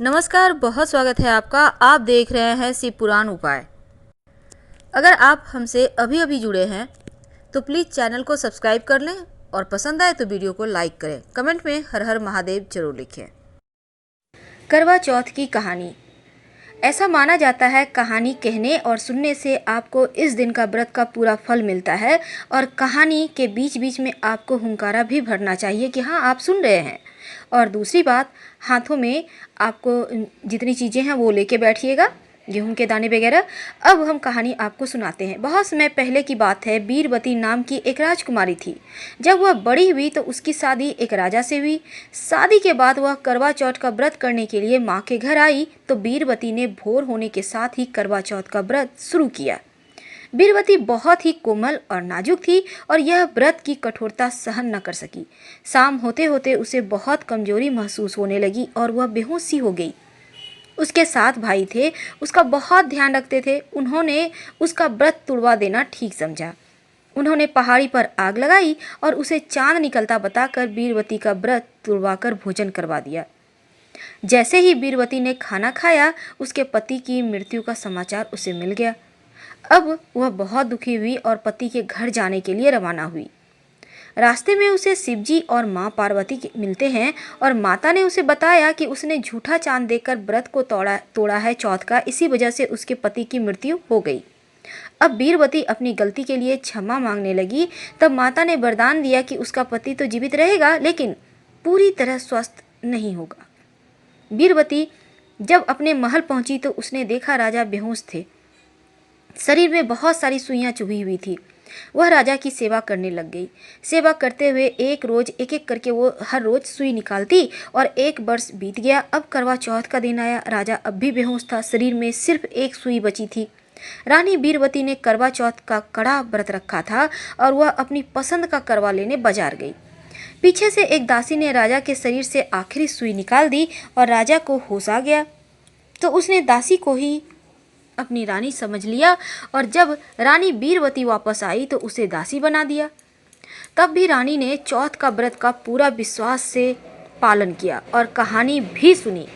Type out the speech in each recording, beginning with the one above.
नमस्कार, बहुत स्वागत है आपका। आप देख रहे हैं शिव पुराण उपाय। अगर आप हमसे अभी अभी जुड़े हैं तो प्लीज़ चैनल को सब्सक्राइब कर लें और पसंद आए तो वीडियो को लाइक करें। कमेंट में हर हर महादेव जरूर लिखें। करवा चौथ की कहानी। ऐसा माना जाता है कहानी कहने और सुनने से आपको इस दिन का व्रत का पूरा फल मिलता है, और कहानी के बीच बीच में आपको हुंकारा भी भरना चाहिए कि हाँ, आप सुन रहे हैं। और दूसरी बात, हाथों में आपको जितनी चीज़ें हैं वो लेके बैठिएगा, गेहूं के दाने वगैरह। अब हम कहानी आपको सुनाते हैं। बहुत समय पहले की बात है। बीरबती नाम की एक राजकुमारी थी। जब वह बड़ी हुई तो उसकी शादी एक राजा से हुई। शादी के बाद वह करवा चौथ का व्रत करने के लिए माँ के घर आई तो बीरबती ने भोर होने के साथ ही करवा चौथ का व्रत शुरू किया। बीरबती बहुत ही कोमल और नाजुक थी और यह व्रत की कठोरता सहन न कर सकी। शाम होते होते उसे बहुत कमजोरी महसूस होने लगी और वह बेहोश सी हो गई। उसके साथ भाई थे, उसका बहुत ध्यान रखते थे। उन्होंने उसका व्रत तुड़वा देना ठीक समझा। उन्होंने पहाड़ी पर आग लगाई और उसे चांद निकलता बताकर बीरबती का व्रत तुड़वाकर भोजन करवा दिया। जैसे ही बीरबती ने खाना खाया, उसके पति की मृत्यु का समाचार उसे मिल गया। अब वह बहुत दुखी हुई और पति के घर जाने के लिए रवाना हुई। रास्ते में उसे शिवजी और माँ पार्वती मिलते हैं और माता ने उसे बताया कि उसने झूठा चांद देकर व्रत को तोड़ा है चौथ का, इसी वजह से उसके पति की मृत्यु हो गई। अब बीरबती अपनी गलती के लिए क्षमा मांगने लगी। तब माता ने वरदान दिया कि उसका पति तो जीवित रहेगा लेकिन पूरी तरह स्वस्थ नहीं होगा। बीरबती जब अपने महल पहुंची तो उसने देखा राजा बेहोश थे। शरीर में बहुत सारी सुइयां चुभी हुई थी। वह राजा की सेवा करने लग गई। सेवा करते हुए एक रोज एक एक करके वो हर रोज सुई निकालती और 1 वर्ष बीत गया। अब करवा चौथ का दिन आया। राजा अब भी बेहोश था। शरीर में सिर्फ एक सुई बची थी। रानी बीरबती ने करवा चौथ का कड़ा व्रत रखा था और वह अपनी पसंद का करवा लेने बाजार गई। पीछे से एक दासी ने राजा के शरीर से आखिरी सुई निकाल दी और राजा को होश आ गया। तो उसने दासी को ही अपनी रानी समझ लिया और जब रानी बीरबती वापस आई तो उसे दासी बना दिया। तब भी रानी ने चौथ का व्रत का पूरा विश्वास से पालन किया और कहानी भी सुनी।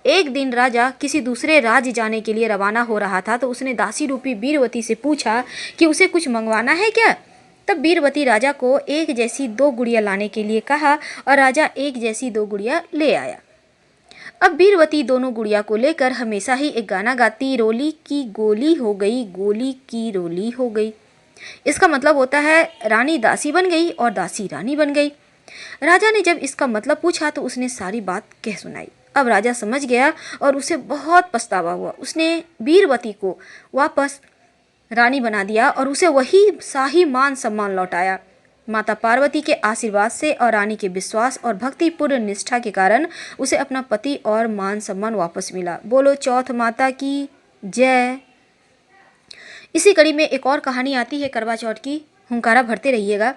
एक दिन राजा किसी दूसरे राज्य जाने के लिए रवाना हो रहा था तो उसने दासी रूपी बीरबती से पूछा कि उसे कुछ मंगवाना है क्या। तब बीरबती राजा को एक जैसी 2 गुड़िया लाने के लिए कहा और राजा एक जैसी 2 गुड़िया ले आया। अब बीरबती दोनों गुड़िया को लेकर हमेशा ही एक गाना गाती, रोली की गोली हो गई, गोली की रोली हो गई। इसका मतलब होता है रानी दासी बन गई और दासी रानी बन गई। राजा ने जब इसका मतलब पूछा तो उसने सारी बात कह सुनाई। अब राजा समझ गया और उसे बहुत पछतावा हुआ। उसने बीरबती को वापस रानी बना दिया और उसे वही शाही मान सम्मान लौटाया। माता पार्वती के आशीर्वाद से और रानी के विश्वास और भक्तिपूर्ण निष्ठा के कारण उसे अपना पति और मान सम्मान वापस मिला। बोलो चौथ माता की जय। इसी कड़ी में एक और कहानी आती है करवा चौथ की। हुंकारा भरते रहिएगा।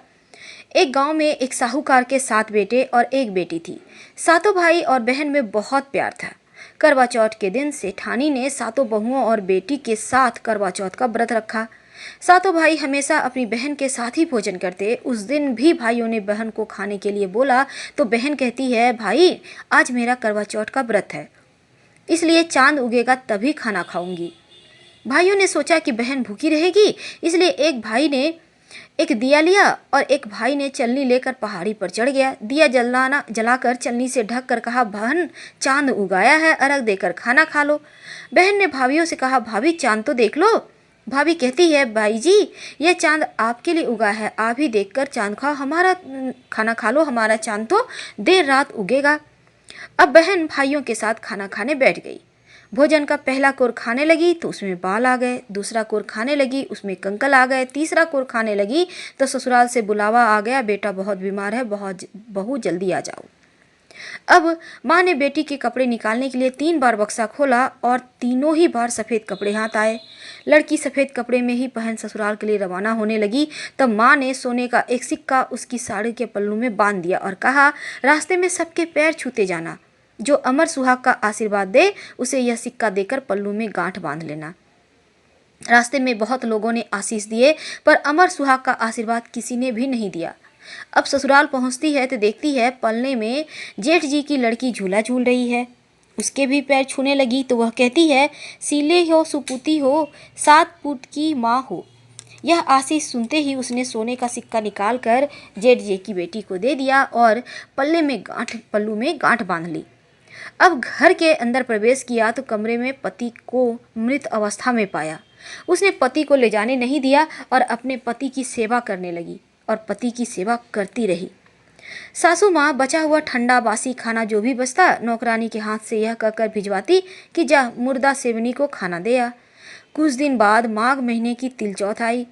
एक गांव में एक साहूकार के 7 बेटे और एक बेटी थी। सातों भाई और बहन में बहुत प्यार था। करवा चौथ के दिन सेठानी ने सातों बहुओं और बेटी के साथ करवा चौथ का व्रत रखा। सातों भाई हमेशा अपनी बहन के साथ ही भोजन करते। उस दिन भी भाइयों ने बहन को खाने के लिए बोला तो बहन कहती है, भाई आज मेरा करवा चौथ का व्रत है, इसलिए चांद उगेगा तभी खाना खाऊंगी। भाइयों ने सोचा कि बहन भूखी रहेगी, इसलिए एक भाई ने एक दिया लिया और एक भाई ने चलनी लेकर पहाड़ी पर चढ़ गया। दिया जलाकर चलनी से ढक कर कहा, बहन चांद उगाया है, अर्घ देकर खाना खा लो। बहन ने भाभियों से कहा, भाभी चांद तो देख लो। भाभी कहती है, भाई जी यह चांद आपके लिए उगा है, आप ही देखकर चांद खाओ, हमारा खाना खा लो, हमारा चांद तो देर रात उगेगा। अब बहन भाइयों के साथ खाना खाने बैठ गई। भोजन का पहला कोर खाने लगी तो उसमें बाल आ गए, दूसरा कोर खाने लगी उसमें कंकल आ गए, तीसरा कोर खाने लगी तो ससुराल से बुलावा आ गया, बेटा बहुत बीमार है, बहू जल्दी आ जाओ। अब माँ ने बेटी के कपड़े निकालने के लिए 3 बार बक्सा खोला और तीनों ही बार सफ़ेद कपड़े हाथ आए। लड़की सफ़ेद कपड़े में ही पहन ससुराल के लिए रवाना होने लगी। तब माँ ने सोने का एक सिक्का उसकी साड़ी के पल्लू में बांध दिया और कहा, रास्ते में सबके पैर छूते जाना, जो अमर सुहाग का आशीर्वाद दे उसे यह सिक्का देकर पल्लू में गांठ बांध लेना। रास्ते में बहुत लोगों ने आशीष दिए पर अमर सुहाग का आशीर्वाद किसी ने भी नहीं दिया। अब ससुराल पहुंचती है तो देखती है पलने में जेठ जी की लड़की झूला झूल रही है। उसके भी पैर छूने लगी तो वह कहती है, सीले हो सुपूती हो, 7 पुट की माँ हो। यह आशीष सुनते ही उसने सोने का सिक्का निकालकर जेठ की बेटी को दे दिया और पल्लू में गांठ बांध ली। अब घर के अंदर प्रवेश किया तो कमरे में पति को मृत अवस्था में पाया। उसने पति को ले जाने नहीं दिया और अपने पति की सेवा करने लगी और पति की सेवा करती रही। सासू माँ बचा हुआ ठंडा बासी खाना जो भी बचता नौकरानी के हाथ से यह कहकर भिजवाती कि जा मुर्दा सेवनी को खाना दे आ। कुछ दिन बाद माघ महीने की तिल चौथ आई।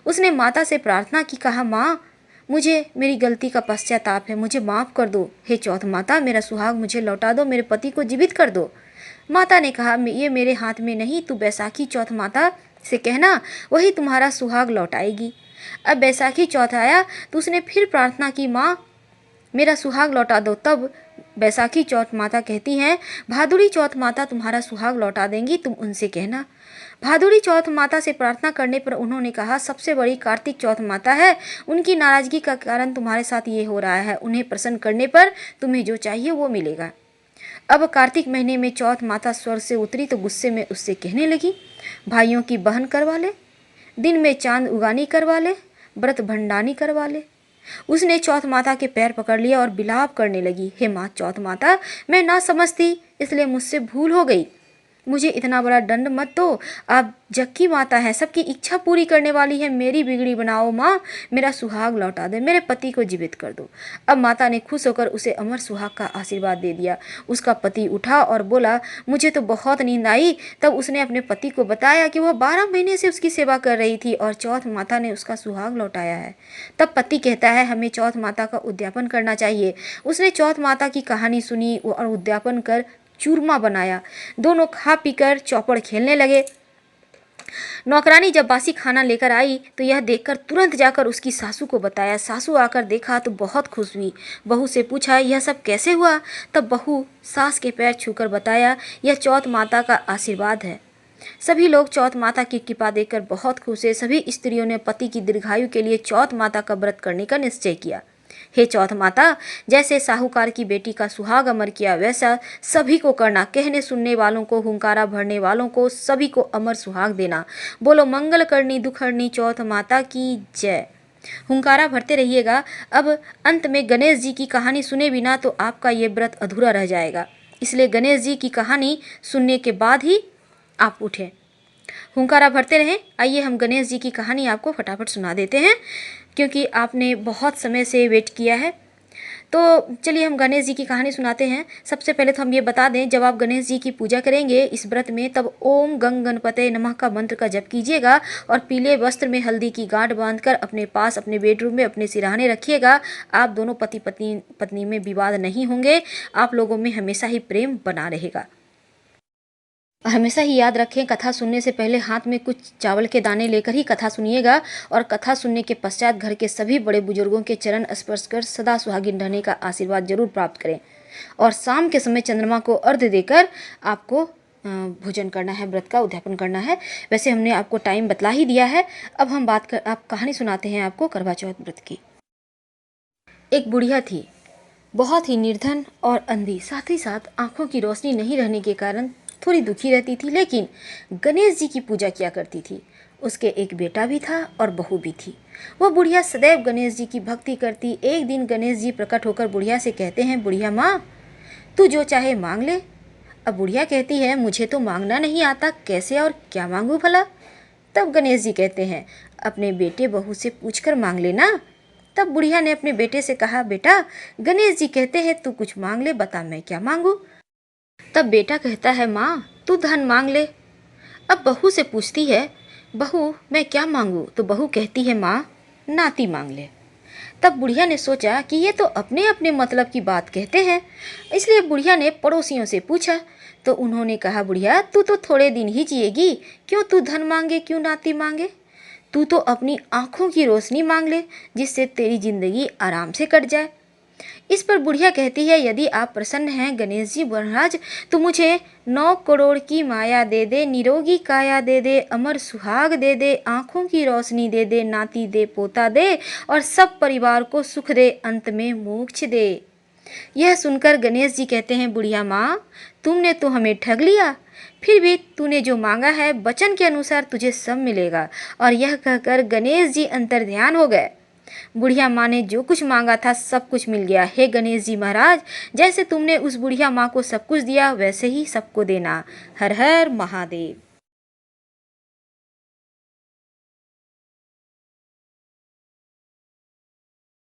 उसने माता से प्रार्थना की, कहा, माँ मुझे मेरी गलती का पश्चाताप है, मुझे माफ़ कर दो। हे चौथ माता, मेरा सुहाग मुझे लौटा दो, मेरे पति को जीवित कर दो। माता ने कहा, ये मेरे हाथ में नहीं, तू बैसाखी चौथ माता से कहना, वही तुम्हारा सुहाग लौटाएगी। अब बैसाखी चौथ आया तो उसने फिर प्रार्थना की, माँ मेरा सुहाग लौटा दो। तब बैसाखी चौथ माता कहती हैं, भादुड़ी चौथ माता तुम्हारा सुहाग लौटा देंगी, तुम उनसे कहना। भादुड़ी चौथ माता से प्रार्थना करने पर उन्होंने कहा, सबसे बड़ी कार्तिक चौथ माता है, उनकी नाराजगी का कारण तुम्हारे साथ ये हो रहा है, उन्हें प्रसन्न करने पर तुम्हें जो चाहिए वो मिलेगा। अब कार्तिक महीने में चौथ माता स्वर्ग से उतरी तो गुस्से में उससे कहने लगी, भाइयों की बहन करवा ले, दिन में चांद उगानी करवा ले, व्रत भंडानी करवा ले। उसने चौथ माता के पैर पकड़ लिया और बिलाप करने लगी, हे माँ चौथ माता, मैं ना समझती इसलिए मुझसे भूल हो गई, मुझे इतना बड़ा दंड मत दो। आप जग की माता है, सबकी इच्छा पूरी करने वाली है, मेरी बिगड़ी बनाओ माँ, मेरा सुहाग लौटा दे, मेरे पति को जीवित कर दो। अब माता ने खुश होकर उसे अमर सुहाग का आशीर्वाद दे दिया। उसका पति उठा और बोला, मुझे तो बहुत नींद आई। तब उसने अपने पति को बताया कि वह 12 महीने से उसकी सेवा कर रही थी और चौथ माता ने उसका सुहाग लौटाया है। तब पति कहता है, हमें चौथ माता का उद्यापन करना चाहिए। उसने चौथ माता की कहानी सुनी और उद्यापन कर चूरमा बनाया। दोनों खा पीकर चौपड़ खेलने लगे। नौकरानी जब बासी खाना लेकर आई तो यह देखकर तुरंत जाकर उसकी सासू को बताया। सासू आकर देखा तो बहुत खुश हुई। बहू से पूछा, यह सब कैसे हुआ? तब बहू सास के पैर छूकर बताया, यह चौथ माता का आशीर्वाद है। सभी लोग चौथ माता की कृपा देखकर बहुत खुश हुए। सभी स्त्रियों ने पति की दीर्घायु के लिए चौथ माता का व्रत करने का निश्चय किया। हे चौथ माता, जैसे साहूकार की बेटी का सुहाग अमर किया वैसा सभी को करना। कहने सुनने वालों को, हुंकारा भरने वालों को, सभी को अमर सुहाग देना। बोलो मंगल करनी दुखहरनी चौथ माता की जय। हुंकारा भरते रहिएगा। अब अंत में गणेश जी की कहानी सुने बिना तो आपका ये व्रत अधूरा रह जाएगा, इसलिए गणेश जी की कहानी सुनने के बाद ही आप उठें। हुंकारा भरते रहें। आइए हम गणेश जी की कहानी आपको फटाफट सुना देते हैं, क्योंकि आपने बहुत समय से वेट किया है। तो चलिए हम गणेश जी की कहानी सुनाते हैं। सबसे पहले तो हम ये बता दें, जब आप गणेश जी की पूजा करेंगे इस व्रत में, तब ओम गंग गणपते नमः का मंत्र का जप कीजिएगा और पीले वस्त्र में हल्दी की गांठ बांधकर अपने पास अपने बेडरूम में अपने सिरहाने रखिएगा। आप दोनों पति पत्नी में विवाद नहीं होंगे, आप लोगों में हमेशा ही प्रेम बना रहेगा। हमेशा ही याद रखें, कथा सुनने से पहले हाथ में कुछ चावल के दाने लेकर ही कथा सुनिएगा और कथा सुनने के पश्चात घर के सभी बड़े बुजुर्गों के चरण स्पर्श कर सदा सुहागिन रहने का आशीर्वाद जरूर प्राप्त करें। और शाम के समय चंद्रमा को अर्घ्य देकर आपको भोजन करना है, व्रत का उद्यापन करना है। वैसे हमने आपको टाइम बतला ही दिया है। अब हम आप कहानी सुनाते हैं आपको करवा चौथ व्रत की। एक बुढ़िया थी, बहुत ही निर्धन और अंधी, साथ ही साथ आंखों की रोशनी नहीं रहने के कारण थोड़ी दुखी रहती थी, लेकिन गणेश जी की पूजा किया करती थी। उसके एक बेटा भी था और बहू भी थी। वह बुढ़िया सदैव गणेश जी की भक्ति करती। एक दिन गणेश जी प्रकट होकर बुढ़िया से कहते हैं, बुढ़िया माँ, तू जो चाहे मांग ले। अब बुढ़िया कहती है, मुझे तो मांगना नहीं आता, कैसे और क्या मांगू भला? तब गणेश जी कहते हैं, अपने बेटे बहू से पूछकर मांग लेना। तब बुढ़िया ने अपने बेटे से कहा, बेटा गणेश जी कहते हैं तू कुछ मांग ले, बता मैं क्या मांगू? तब बेटा कहता है, माँ तू धन मांग ले। अब बहू से पूछती है, बहू मैं क्या मांगू? तो बहू कहती है, माँ नाती मांग ले। तब बुढ़िया ने सोचा कि ये तो अपने अपने मतलब की बात कहते हैं, इसलिए बुढ़िया ने पड़ोसियों से पूछा तो उन्होंने कहा, बुढ़िया तू तो थोड़े दिन ही जिएगी, क्यों तू धन मांगे, क्यों नाती मांगे? तू तो अपनी आंखों की रोशनी मांग ले, जिससे तेरी जिंदगी आराम से कट जाए। इस पर बुढ़िया कहती है, यदि आप प्रसन्न हैं गणेश जी महाराज, तो मुझे 9 करोड़ की माया दे दे, निरोगी काया दे दे, अमर सुहाग दे दे, आंखों की रोशनी दे दे, नाती दे, पोता दे और सब परिवार को सुख दे, अंत में मोक्ष दे। यह सुनकर गणेश जी कहते हैं, बुढ़िया माँ, तुमने तो हमें ठग लिया, फिर भी तूने जो मांगा है वचन के अनुसार तुझे सब मिलेगा। और यह कहकर गणेश जी अंतर्ध्यान हो गए। बुढ़िया माँ ने जो कुछ मांगा था सब कुछ मिल गया। हे गणेश जी महाराज, जैसे तुमने उस बुढ़िया माँ को सब कुछ दिया वैसे ही सबको देना। हर हर महादेव।